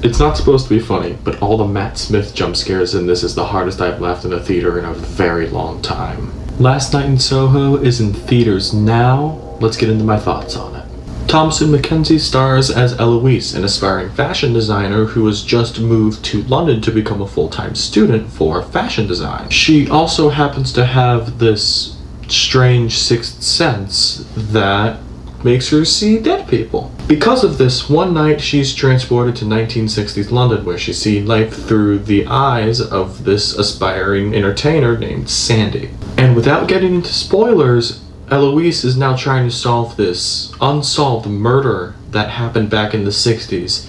It's not supposed to be funny, but all the Matt Smith jump scares in this is the hardest I've laughed in a theater in a very long time. Last Night in Soho is in theaters now. Let's get into my thoughts on it. Thomasin McKenzie stars as Eloise, an aspiring fashion designer who has just moved to London to become a full-time student for fashion design. She also happens to have this strange sixth sense that makes her see dead people. Because of this, one night she's transported to 1960s London, where she's seeing life through the eyes of this aspiring entertainer named Sandy. And without getting into spoilers, Eloise is now trying to solve this unsolved murder that happened back in the 60s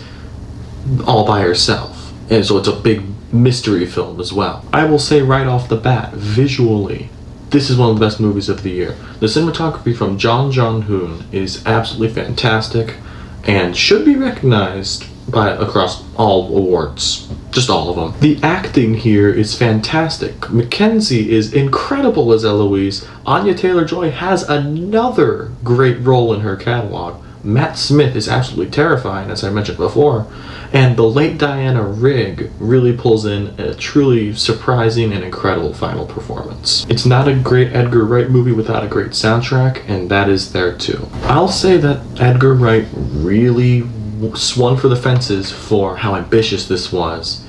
all by herself. And so it's a big mystery film as well. I will say right off the bat, visually, this is one of the best movies of the year. The cinematography from Jon Jong-hoon is absolutely fantastic and should be recognized across all awards. Just all of them. The acting here is fantastic. McKenzie is incredible as Eloise. Anya Taylor-Joy has another great role in her catalog. Matt Smith is absolutely terrifying, as I mentioned before. And the late Diana Rigg really pulls in a truly surprising and incredible final performance. It's not a great Edgar Wright movie without a great soundtrack, and that is there too. I'll say that Edgar Wright really swung for the fences for how ambitious this was,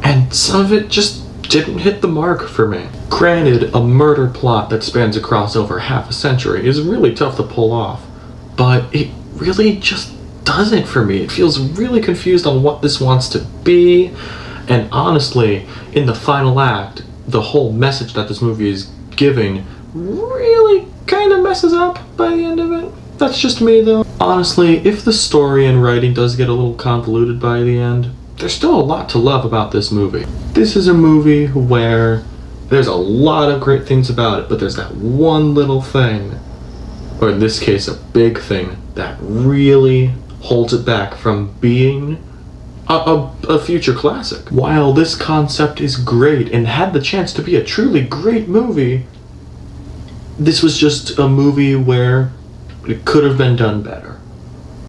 and some of it just didn't hit the mark for me. Granted, a murder plot that spans across over half a century is really tough to pull off, but it really just doesn't for me. It feels really confused on what this wants to be, and honestly, in the final act, the whole message that this movie is giving really kind of messes up by the end of it. That's just me though. Honestly, if the story and writing does get a little convoluted by the end, there's still a lot to love about this movie. This is a movie where there's a lot of great things about it, but there's that one little thing, or in this case a big thing, that really holds it back from being a future classic. While this concept is great and had the chance to be a truly great movie, this was just a movie where it could have been done better.